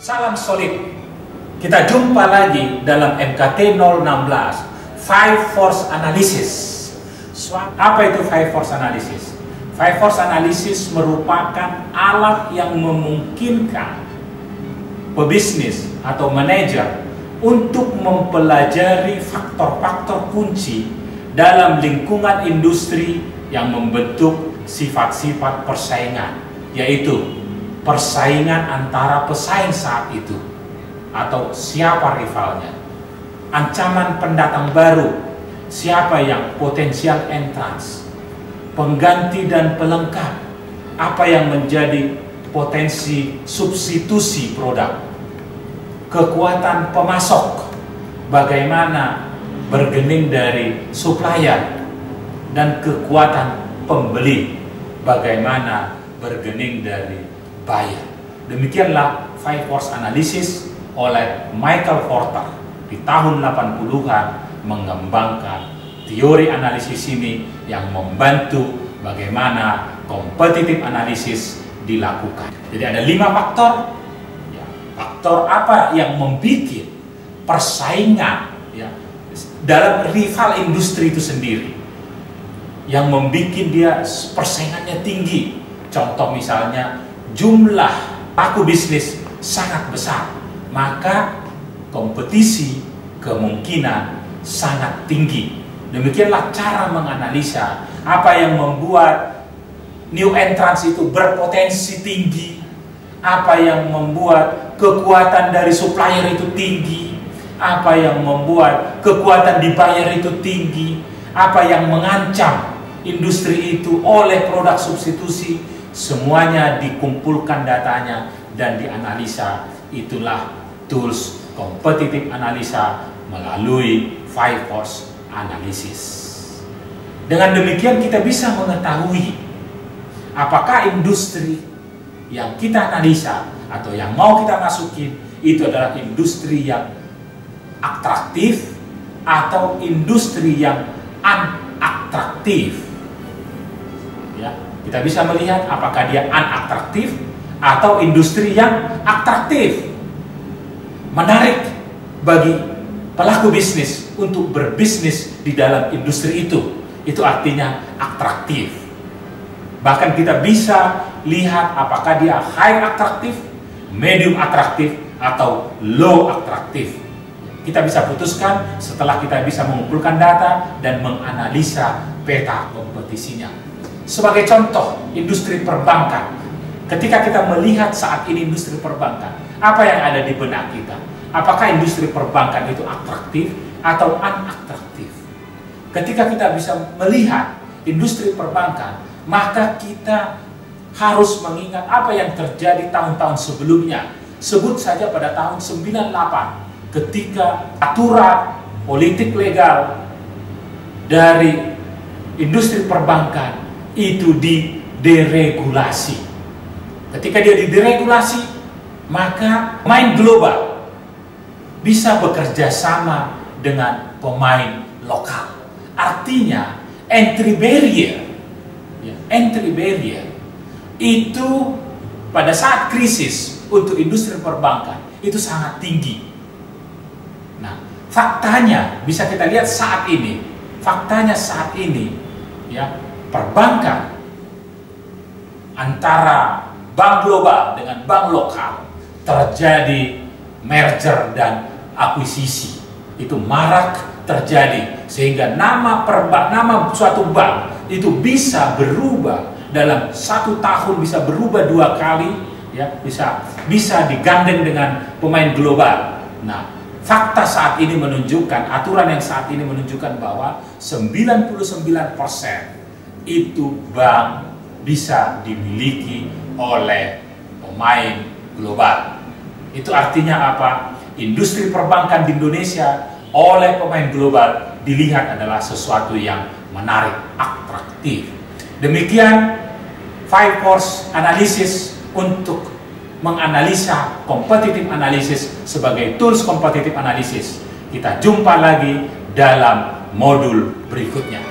Salam solid. Kita jumpa lagi dalam MKT 016 Five Force Analysis. Apa itu Five Force Analysis? Five Force Analysis merupakan alat yang memungkinkan pebisnis atau manajer untuk mempelajari faktor-faktor kunci dalam lingkungan industri yang membentuk sifat-sifat persaingan, yaitu persaingan antara pesaing saat itu atau siapa rivalnya, ancaman pendatang baru, siapa yang potensial entrance, pengganti dan pelengkap, apa yang menjadi potensi substitusi produk, kekuatan pemasok, bagaimana bergening dari supplier, dan kekuatan pembeli, bagaimana bergening dari buyer. Demikianlah Five Force Analysis oleh Michael Porter di tahun 80-an mengembangkan teori analisis ini yang membantu bagaimana competitive analysis dilakukan. Jadi ada 5 faktor. Ya, faktor apa yang membuat persaingan ya, dalam rival industri itu sendiri, yang membuat dia persaingannya tinggi. Contoh misalnya jumlah pelaku bisnis sangat besar, maka kompetisi kemungkinan sangat tinggi. Demikianlah cara menganalisa apa yang membuat new entrance itu berpotensi tinggi, apa yang membuat kekuatan dari supplier itu tinggi, apa yang membuat kekuatan di buyer itu tinggi, apa yang mengancam industri itu oleh produk substitusi. Semuanya dikumpulkan datanya dan dianalisa. Itulah tools competitive analisa melalui Five Force Analysis. Dengan demikian kita bisa mengetahui apakah industri yang kita analisa atau yang mau kita masukin itu adalah industri yang atraktif atau industri yang unatraktif. Ya, kita bisa melihat apakah dia unatraktif atau industri yang atraktif, menarik bagi pelaku bisnis untuk berbisnis di dalam industri itu. Itu artinya atraktif. Bahkan kita bisa lihat apakah dia high atraktif, medium atraktif, atau low atraktif. Kita bisa putuskan setelah kita bisa mengumpulkan data dan menganalisa peta kompetisinya. Sebagai contoh, industri perbankan. Ketika kita melihat saat ini industri perbankan, apa yang ada di benak kita? Apakah industri perbankan itu atraktif atau unatraktif? Ketika kita bisa melihat industri perbankan, maka kita harus mengingat apa yang terjadi tahun-tahun sebelumnya. Sebut saja pada tahun 98, ketika aturan politik legal dari industri perbankan itu dideregulasi. Ketika dia dideregulasi, maka pemain global bisa bekerja sama dengan pemain lokal. Artinya entry barrier itu pada saat krisis untuk industri perbankan itu sangat tinggi. Nah, faktanya bisa kita lihat saat ini. Faktanya saat ini ya, perbankan antara bank global dengan bank lokal terjadi merger dan akuisisi. Itu marak terjadi sehingga nama suatu bank itu bisa berubah dalam 1 tahun, bisa berubah 2 kali ya, bisa digandeng dengan pemain global. Nah, fakta saat ini menunjukkan, aturan yang saat ini menunjukkan bahwa 99% itu bank bisa dimiliki oleh pemain global. Itu artinya apa? Industri perbankan di Indonesia oleh pemain global dilihat adalah sesuatu yang menarik, atraktif. Demikian Five Force Analysis untuk menganalisa competitive analysis sebagai tools competitive analysis. Kita jumpa lagi dalam modul berikutnya.